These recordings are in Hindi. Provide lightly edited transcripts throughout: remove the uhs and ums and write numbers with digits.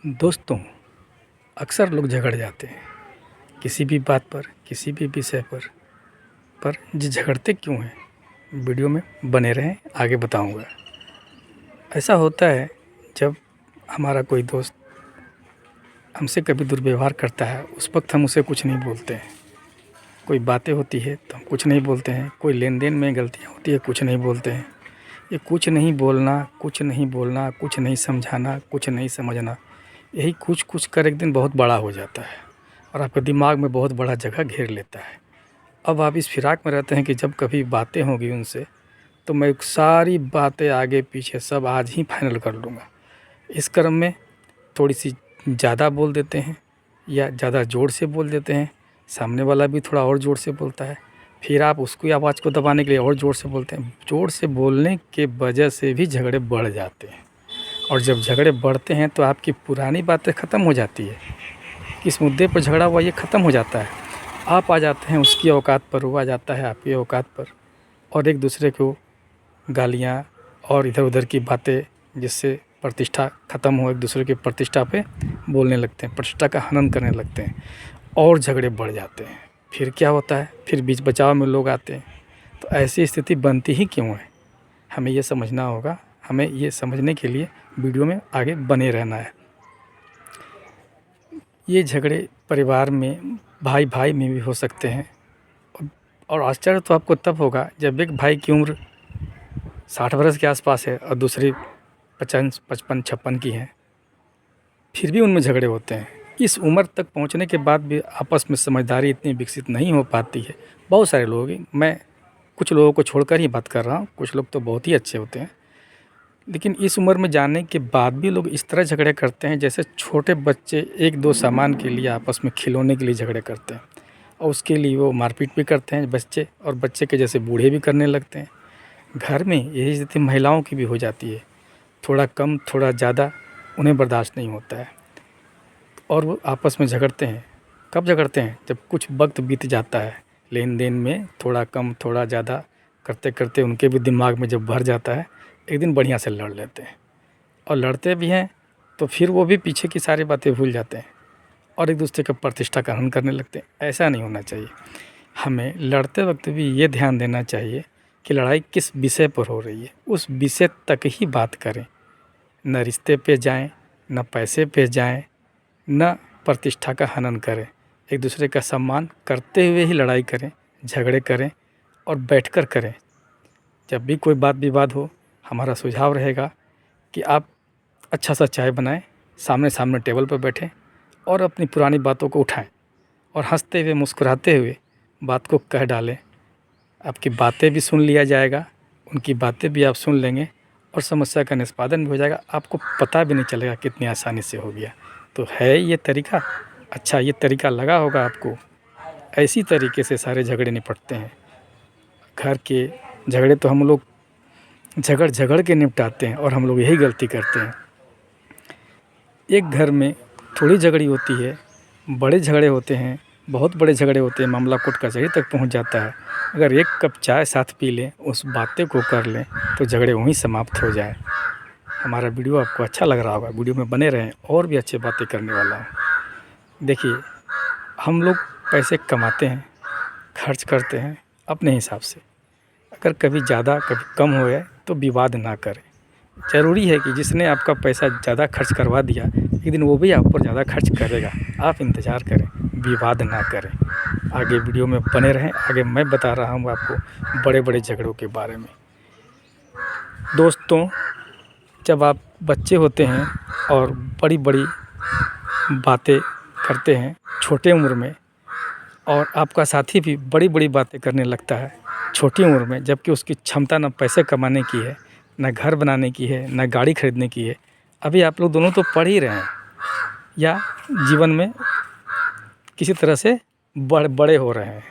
दोस्तों, अक्सर लोग झगड़ जाते हैं किसी भी बात पर, किसी भी विषय पर ये झगड़ते क्यों हैं? वीडियो में बने रहें, आगे बताऊंगा। ऐसा होता है जब हमारा कोई दोस्त हमसे कभी दुर्व्यवहार करता है, उस वक्त हम उसे कुछ नहीं बोलते हैं। कोई बातें होती है तो हम कुछ नहीं बोलते हैं। कोई लेन देन में गलतियाँ होती है, कुछ नहीं बोलते हैं। ये कुछ नहीं बोलना, कुछ नहीं बोलना, कुछ नहीं समझाना, कुछ नहीं समझना, यही कुछ कुछ कर एक दिन बहुत बड़ा हो जाता है और आपके दिमाग में बहुत बड़ा जगह घेर लेता है। अब आप इस फिराक में रहते हैं कि जब कभी बातें होंगी उनसे तो मैं सारी बातें आगे पीछे सब आज ही फाइनल कर लूँगा। इस क्रम में थोड़ी सी ज़्यादा बोल देते हैं या ज़्यादा ज़ोर से बोल देते हैं, सामने वाला भी थोड़ा और ज़ोर से बोलता है, फिर आप उसकी आवाज़ को दबाने के लिए और ज़ोर से बोलते हैं। ज़ोर से बोलने के वजह से भी झगड़े बढ़ जाते हैं और जब झगड़े बढ़ते हैं तो आपकी पुरानी बातें ख़त्म हो जाती है। किस मुद्दे पर झगड़ा हुआ ये ख़त्म हो जाता है। आप आ जाते हैं उसकी औकात पर, वो आ जाता है आपकी औकात पर और एक दूसरे को गालियाँ और इधर उधर की बातें, जिससे प्रतिष्ठा ख़त्म हो, एक दूसरे की प्रतिष्ठा पे बोलने लगते हैं, प्रतिष्ठा का हनन करने लगते हैं और झगड़े बढ़ जाते हैं। फिर क्या होता है, फिर बीच बचाव में लोग आते हैं। तो ऐसी स्थिति बनती ही क्यों है, हमें ये समझना होगा। हमें ये समझने के लिए वीडियो में आगे बने रहना है। ये झगड़े परिवार में, भाई भाई में भी हो सकते हैं और आश्चर्य तो आपको तब होगा जब एक भाई की उम्र 60 वर्ष के आसपास है और दूसरी 50, 55, 56 की है, फिर भी उनमें झगड़े होते हैं। इस उम्र तक पहुंचने के बाद भी आपस में समझदारी इतनी विकसित नहीं हो पाती है। बहुत सारे लोग, मैं कुछ लोगों को छोड़कर ही बात कर रहा हूँ, कुछ लोग तो बहुत ही अच्छे होते हैं, लेकिन इस उम्र में जाने के बाद भी लोग इस तरह झगड़े करते हैं जैसे छोटे बच्चे एक दो सामान के लिए आपस में खिलौने के लिए झगड़े करते हैं और उसके लिए वो मारपीट भी करते हैं बच्चे, और बच्चे के जैसे बूढ़े भी करने लगते हैं। घर में यही स्थिति महिलाओं की भी हो जाती है। थोड़ा कम थोड़ा ज़्यादा उन्हें बर्दाश्त नहीं होता है और वो आपस में झगड़ते हैं। कब झगड़ते हैं? जब कुछ वक्त बीत जाता है, लेन देन में थोड़ा कम थोड़ा ज़्यादा करते करते उनके भी दिमाग में जब भर जाता है, एक दिन बढ़िया से लड़ लेते हैं और लड़ते भी हैं तो फिर वो भी पीछे की सारी बातें भूल जाते हैं और एक दूसरे का प्रतिष्ठा का हनन करने लगते हैं। ऐसा नहीं होना चाहिए। हमें लड़ते वक्त भी ये ध्यान देना चाहिए कि लड़ाई किस विषय पर हो रही है, उस विषय तक ही बात करें। न रिश्ते पे जाएं, न पैसे पे जाएं, न प्रतिष्ठा का हनन करें। एक दूसरे का सम्मान करते हुए ही लड़ाई करें, झगड़े करें और बैठकर करें। जब भी कोई बात विवाद हो, हमारा सुझाव रहेगा कि आप अच्छा सा चाय बनाएं, सामने सामने टेबल पर बैठें और अपनी पुरानी बातों को उठाएं और हंसते हुए मुस्कुराते हुए बात को कह डालें। आपकी बातें भी सुन लिया जाएगा, उनकी बातें भी आप सुन लेंगे और समस्या का निष्पादन भी हो जाएगा। आपको पता भी नहीं चलेगा कितनी आसानी से हो गया। तो है ये तरीका अच्छा, ये तरीका लगा होगा आपको। ऐसी तरीके से सारे झगड़े निपटते हैं। घर के झगड़े तो हम लोग झगड़ झगड़ के निपटाते हैं और हम लोग यही गलती करते हैं। एक घर में थोड़ी झगड़ी होती है, बड़े झगड़े होते हैं, बहुत बड़े झगड़े होते हैं, मामला कोर्ट कचहरी तक पहुंच जाता है। अगर एक कप चाय साथ पी लें, उस बातें को कर लें तो झगड़े वहीं समाप्त हो जाए। हमारा वीडियो आपको अच्छा लग रहा होगा, वीडियो में बने रहें, और भी अच्छी बातें करने वाला हूँ। देखिए, हम लोग पैसे कमाते हैं, खर्च करते हैं अपने हिसाब से। अगर कभी ज़्यादा कभी कम हो गए तो विवाद ना करें। ज़रूरी है कि जिसने आपका पैसा ज़्यादा खर्च करवा दिया, एक दिन वो भी आप पर ज़्यादा खर्च करेगा। आप इंतज़ार करें, विवाद ना करें। आगे वीडियो में बने रहें, आगे मैं बता रहा हूँ आपको बड़े बड़े झगड़ों के बारे में। दोस्तों, जब आप बच्चे होते हैं और बड़ी बड़ी बातें करते हैं छोटे उम्र में, और आपका साथी भी बड़ी बड़ी बातें करने लगता है छोटी उम्र में, जबकि उसकी क्षमता न पैसे कमाने की है, न घर बनाने की है, न गाड़ी खरीदने की है। अभी आप लोग दोनों तो पढ़ ही रहे हैं या जीवन में किसी तरह से बड़े हो रहे हैं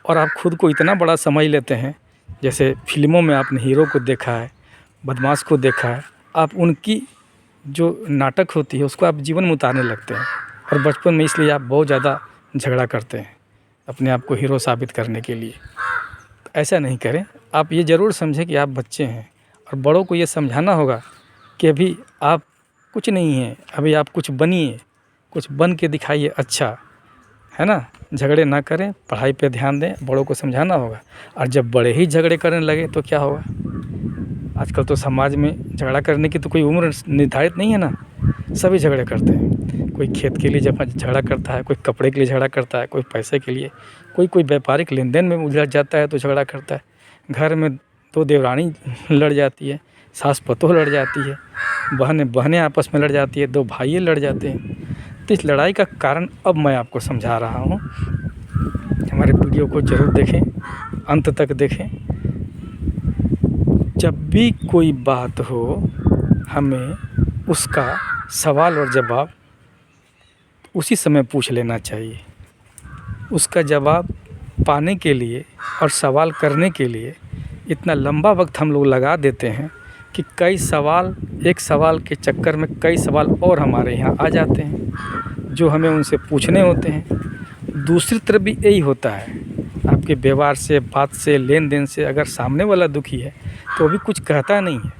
और आप खुद को इतना बड़ा समझ लेते हैं। जैसे फिल्मों में आपने हीरो को देखा है, बदमाश को देखा है, आप उनकी जो नाटक होती है उसको आप जीवन में उतारने लगते हैं और बचपन में इसलिए आप बहुत ज़्यादा झगड़ा करते हैं अपने आप को हीरो साबित करने के लिए। ऐसा नहीं करें। आप ये ज़रूर समझें कि आप बच्चे हैं और बड़ों को ये समझाना होगा कि अभी आप कुछ नहीं है। अभी आप कुछ बनिए, कुछ बन के दिखाइए अच्छा, है ना। झगड़े ना करें, पढ़ाई पे ध्यान दें, बड़ों को समझाना होगा। और जब बड़े ही झगड़े करने लगे तो क्या होगा। आजकल तो समाज में झगड़ा करने की तो कोई उम्र निर्धारित नहीं है ना, सभी झगड़े करते हैं। कोई खेत के लिए जब झगड़ा करता है, कोई कपड़े के लिए झगड़ा करता है, कोई पैसे के लिए, कोई व्यापारिक लेन देन में उलझ जाता है तो झगड़ा करता है। घर में दो देवरानी लड़ जाती है, सास पतोह लड़ जाती है, बहनें आपस में लड़ जाती है, दो भाई लड़ जाते हैं। तो इस लड़ाई का कारण अब मैं आपको समझा रहा हूँ। हमारे वीडियो को ज़रूर देखें, अंत तक देखें। जब भी कोई बात हो, हमें उसका सवाल और जवाब उसी समय पूछ लेना चाहिए। उसका जवाब पाने के लिए और सवाल करने के लिए इतना लंबा वक्त हम लोग लगा देते हैं कि कई सवाल, एक सवाल के चक्कर में कई सवाल और हमारे यहाँ आ जाते हैं जो हमें उनसे पूछने होते हैं। दूसरी तरफ भी यही होता है, आपके व्यवहार से, बात से, लेन देन से अगर सामने वाला दुखी है तो वो भी कुछ कहता नहीं है,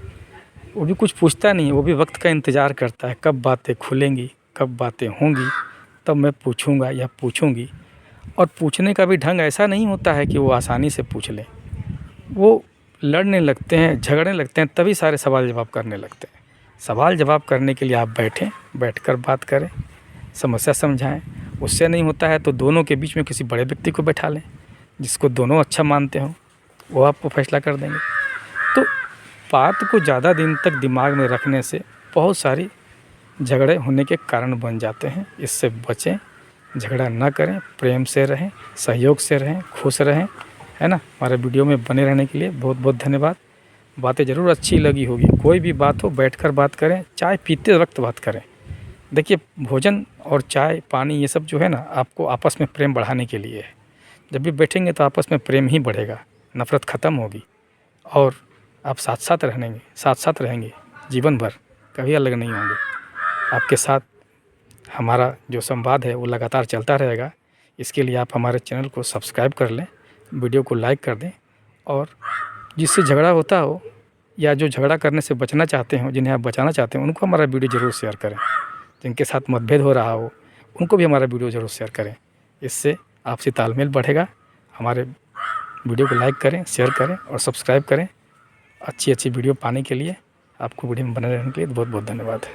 वो भी कुछ पूछता नहीं है, वो भी वक्त का इंतज़ार करता है कब बातें खुलेंगी, कब बातें होंगी, तब मैं पूछूंगा या पूछूंगी। और पूछने का भी ढंग ऐसा नहीं होता है कि वो आसानी से पूछ लें। वो लड़ने लगते हैं, झगड़ने लगते हैं, तभी सारे सवाल जवाब करने लगते हैं। सवाल जवाब करने के लिए आप बैठें, बैठकर बात करें, समस्या समझाएं। उससे नहीं होता है तो दोनों के बीच में किसी बड़े व्यक्ति को बैठा लें जिसको दोनों अच्छा मानते हों, वो आपको फैसला कर देंगे। तो बात को ज़्यादा दिन तक दिमाग में रखने से बहुत सारी झगड़े होने के कारण बन जाते हैं। इससे बचें, झगड़ा ना करें, प्रेम से रहें, सहयोग से रहें, खुश रहें, है ना। हमारे वीडियो में बने रहने के लिए बहुत बहुत धन्यवाद। बातें ज़रूर अच्छी लगी होगी। कोई भी बात हो बैठकर बात करें, चाय पीते वक्त बात करें। देखिए, भोजन और चाय पानी ये सब जो है ना, आपको आपस में प्रेम बढ़ाने के लिए है। जब भी बैठेंगे तो आपस में प्रेम ही बढ़ेगा, नफ़रत ख़त्म होगी और आप साथ साथ रहेंगे जीवन भर, कभी अलग नहीं होंगे। आपके साथ हमारा जो संवाद है वो लगातार चलता रहेगा। इसके लिए आप हमारे चैनल को सब्सक्राइब कर लें, वीडियो को लाइक कर दें, और जिससे झगड़ा होता हो या जो झगड़ा करने से बचना चाहते हो, जिन्हें आप बचाना चाहते हैं, उनको हमारा वीडियो ज़रूर शेयर करें। जिनके साथ मतभेद हो रहा हो उनको भी हमारा वीडियो ज़रूर शेयर करें। इससे आपसी तालमेल बढ़ेगा। हमारे वीडियो को लाइक करें, शेयर करें और सब्सक्राइब करें। अच्छी वीडियो पाने के लिए आपको वीडियो में बने रहने के लिए बहुत बहुत धन्यवाद।